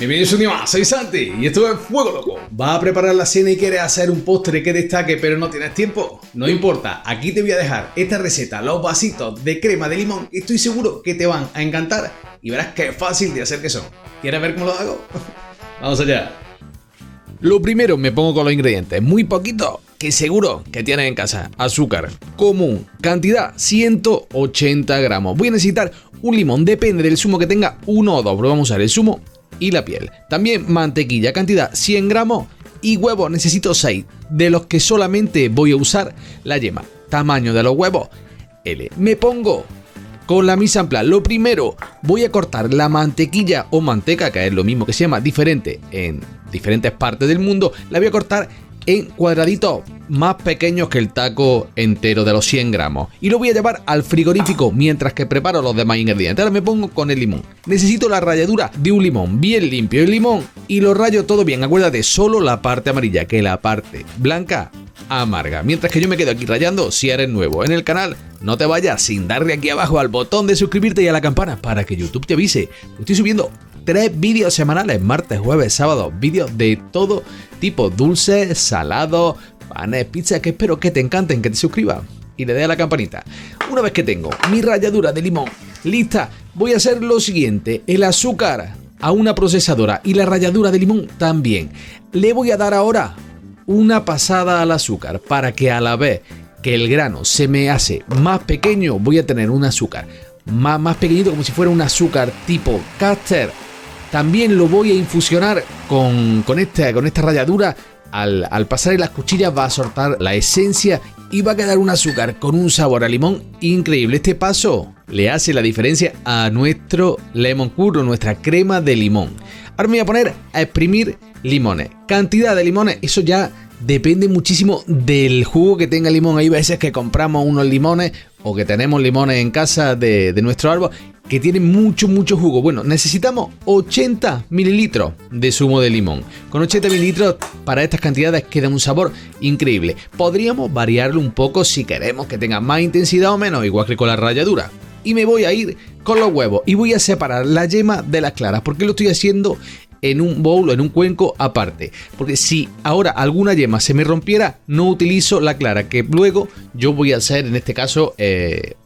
Bienvenidos un día más, soy Santi y esto es Fuego Loco. ¿Vas a preparar la cena y quieres hacer un postre que destaque pero no tienes tiempo? No importa, aquí te voy a dejar esta receta, los vasitos de crema de limón. Estoy seguro que te van a encantar y verás qué fácil de hacer que son. ¿Quieres ver cómo lo hago? Vamos allá. Lo primero me pongo con los ingredientes, muy poquito, que seguro que tienes en casa. Azúcar común, cantidad 180 gramos. Voy a necesitar un limón, depende del zumo que tenga, uno o dos, pero vamos a usar el zumo y la piel. También mantequilla, cantidad 100 gramos y huevos, necesito 6, de los que solamente voy a usar la yema. Tamaño de los huevos, L. Me pongo con la mise en place. Lo primero, voy a cortar la mantequilla o manteca, que es lo mismo, que se llama diferente en diferentes partes del mundo. La voy a cortar en cuadraditos más pequeños que el taco entero de los 100 gramos y lo voy a llevar al frigorífico mientras que preparo los demás ingredientes. Ahora me pongo con el limón. Necesito la ralladura de un limón bien limpio, el limón, y lo rayo todo bien. Acuérdate, solo la parte amarilla, que la parte blanca amarga. Mientras que yo me quedo aquí rayando, si eres nuevo en el canal, no te vayas sin darle aquí abajo al botón de suscribirte y a la campana para que YouTube te avise. Estoy subiendo 3 vídeos semanales, martes, jueves, sábado, vídeos de todo tipo, dulces, salados, panes, pizzas, que espero que te encanten, que te suscribas y le des a la campanita. Una vez que tengo mi ralladura de limón lista, voy a hacer lo siguiente: el azúcar a una procesadora y la ralladura de limón también. Le voy a dar ahora una pasada al azúcar para que a la vez que el grano se me hace más pequeño, voy a tener un azúcar más pequeñito, como si fuera un azúcar tipo caster. También lo voy a infusionar con esta ralladura. Al pasar en las cuchillas va a soltar la esencia y va a quedar un azúcar con un sabor a limón increíble. Este paso le hace la diferencia a nuestro lemon curd o nuestra crema de limón. Ahora me voy a poner a exprimir limones. Cantidad de limones, eso ya depende muchísimo del jugo que tenga el limón. Hay veces que compramos unos limones o que tenemos limones en casa de nuestro árbol que tienen mucho jugo. Bueno, necesitamos 80 mililitros de zumo de limón. Con 80 mililitros para estas cantidades queda un sabor increíble. Podríamos variarlo un poco si queremos que tenga más intensidad o menos, igual que con la ralladura. Y me voy a ir con los huevos y voy a separar la yema de las claras, porque lo estoy haciendo en un bowl o en un cuenco aparte, porque si ahora alguna yema se me rompiera, no utilizo la clara, que luego yo voy a hacer en este caso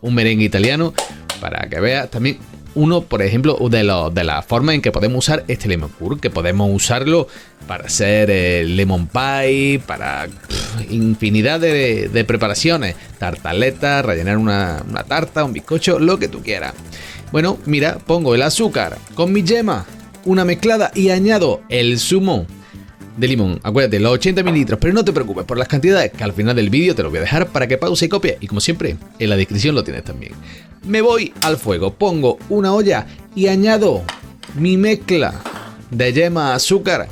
un merengue italiano, para que veas también uno, por ejemplo, de la forma en que podemos usar este lemon curd, que podemos usarlo para hacer lemon pie, para infinidad de preparaciones, tartaletas, rellenar una tarta, un bizcocho, lo que tú quieras. Bueno, mira, pongo el azúcar con mi yema, una mezclada, y añado el zumo de limón. Acuérdate, los 80 mililitros, pero no te preocupes por las cantidades, que al final del vídeo te lo voy a dejar para que pause y copie, y como siempre, en la descripción lo tienes también. Me voy al fuego, pongo una olla y añado mi mezcla de yema, azúcar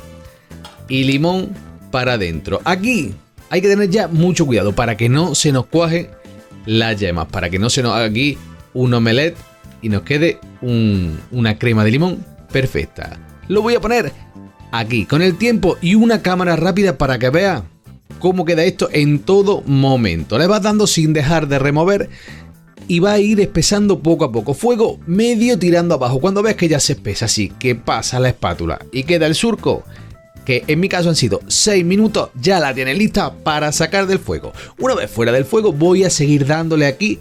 y limón para adentro. Aquí hay que tener ya mucho cuidado para que no se nos cuaje las yemas, para que no se nos haga aquí un omelette y nos quede una crema de limón perfecta. Lo voy a poner aquí con el tiempo y una cámara rápida para que veas cómo queda esto en todo momento. Le vas dando sin dejar de remover y va a ir espesando poco a poco. Fuego medio tirando abajo. Cuando ves que ya se espesa así, que pasa la espátula y queda el surco, que en mi caso han sido 6 minutos, ya la tienes lista para sacar del fuego. Una vez fuera del fuego voy a seguir dándole aquí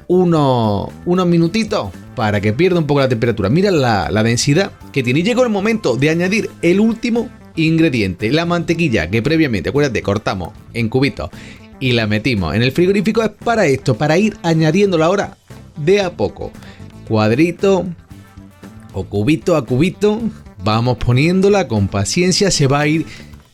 unos minutitos para que pierda un poco la temperatura. Mira la densidad que tiene. Y llegó el momento de añadir el último ingrediente, la mantequilla, que previamente, acuérdate, cortamos en cubitos y la metimos en el frigorífico. Es para esto, para ir añadiéndola ahora de a poco, cuadrito o cubito a cubito. Vamos poniéndola con paciencia, se va a ir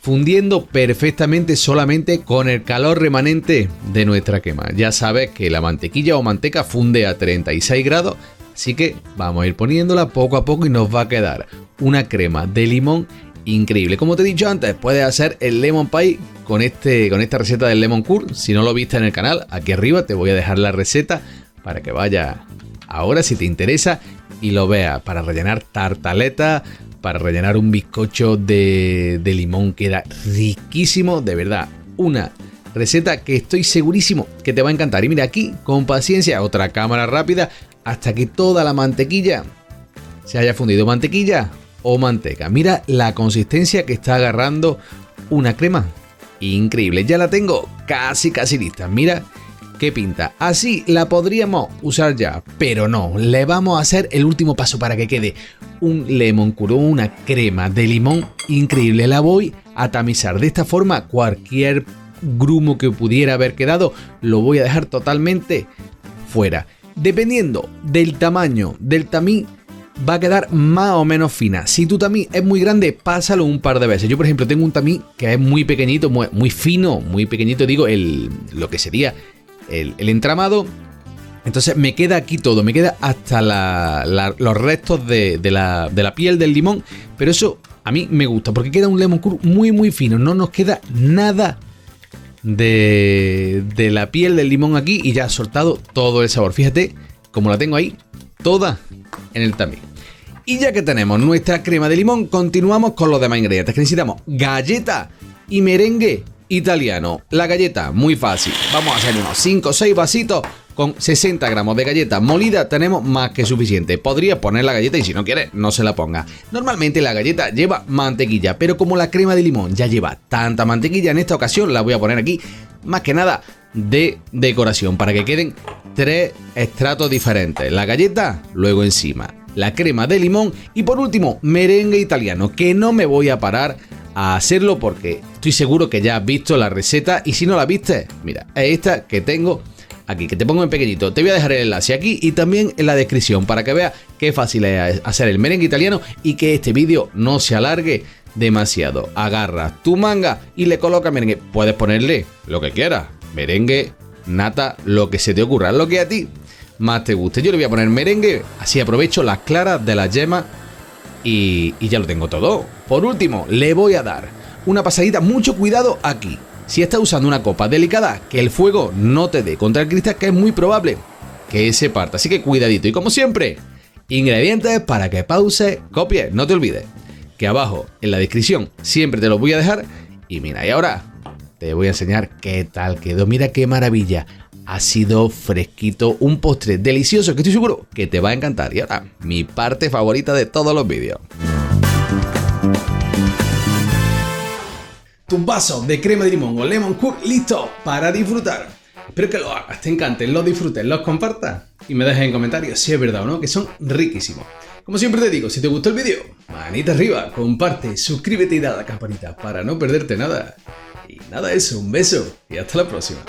fundiendo perfectamente solamente con el calor remanente de nuestra quema. Ya sabes que la mantequilla o manteca funde a 36 grados, así que vamos a ir poniéndola poco a poco y nos va a quedar una crema de limón increíble. Como te he dicho antes, puedes hacer el lemon pie con esta receta del lemon curd. Si no lo viste en el canal, aquí arriba te voy a dejar la receta para que vayas ahora si te interesa y lo veas, para rellenar tartaleta, para rellenar un bizcocho de limón. Queda riquísimo, de verdad. Una receta que estoy segurísimo que te va a encantar. Y mira aquí, con paciencia, otra cámara rápida hasta que toda la mantequilla se haya fundido. Mantequilla o manteca. Mira la consistencia que está agarrando una crema. Increíble, ya la tengo casi lista. Mira qué pinta. Así la podríamos usar ya, pero no, le vamos a hacer el último paso para que quede un lemon curd, una crema de limón increíble. La voy a tamizar de esta forma. Cualquier grumo que pudiera haber quedado lo voy a dejar totalmente fuera. Dependiendo del tamaño del tamiz, va a quedar más o menos fina. Si tu tamiz es muy grande, pásalo un par de veces. Yo, por ejemplo, tengo un tamiz que es muy pequeñito, muy fino, muy pequeñito, digo, lo que sería el entramado. Entonces me queda aquí todo, me queda hasta los restos de la piel del limón. Pero eso a mí me gusta porque queda un lemon curd muy fino. No nos queda nada de la piel del limón aquí y ya ha soltado todo el sabor. Fíjate como la tengo ahí toda en el tamiz. Y ya que tenemos nuestra crema de limón, continuamos con los demás ingredientes que necesitamos. Galleta y merengue italiano. La galleta, muy fácil. Vamos a hacer unos 5 o 6 vasitos con 60 gramos de galleta molida. Tenemos más que suficiente. Podrías poner la galleta y si no quieres, no se la ponga. Normalmente la galleta lleva mantequilla, pero como la crema de limón ya lleva tanta mantequilla, en esta ocasión la voy a poner aquí más que nada de decoración para que queden 3 estratos diferentes. La galleta, luego encima la crema de limón y por último merengue italiano, que no me voy a parar a hacerlo porque estoy seguro que ya has visto la receta y si no la viste, mira, es esta que tengo aquí, que te pongo en pequeñito. Te voy a dejar el enlace aquí y también en la descripción para que veas qué fácil es hacer el merengue italiano y que este vídeo no se alargue demasiado. Agarras tu manga y le colocas merengue. Puedes ponerle lo que quieras, merengue, nata, lo que se te ocurra, lo que a ti más te guste. Yo le voy a poner merengue, así aprovecho las claras de las yemas y ya lo tengo todo. Por último, le voy a dar una pasadita, mucho cuidado aquí. Si estás usando una copa delicada, que el fuego no te dé contra el cristal, que es muy probable que se parta. Así que cuidadito. Y como siempre, ingredientes para que pause, copies. No te olvides que abajo en la descripción siempre te los voy a dejar. Y mira, y ahora te voy a enseñar qué tal quedó. Mira qué maravilla. Ha sido fresquito, un postre delicioso que estoy seguro que te va a encantar. Y ahora, mi parte favorita de todos los vídeos. Tus vasos de crema de limón o lemon curd listos para disfrutar. Espero que lo hagas, te encanten, los disfrutes, los compartas y me dejes en comentarios si es verdad o no, que son riquísimos. Como siempre te digo, si te gustó el vídeo, manita arriba, comparte, suscríbete y da a la campanita para no perderte nada. Y nada, eso, un beso y hasta la próxima.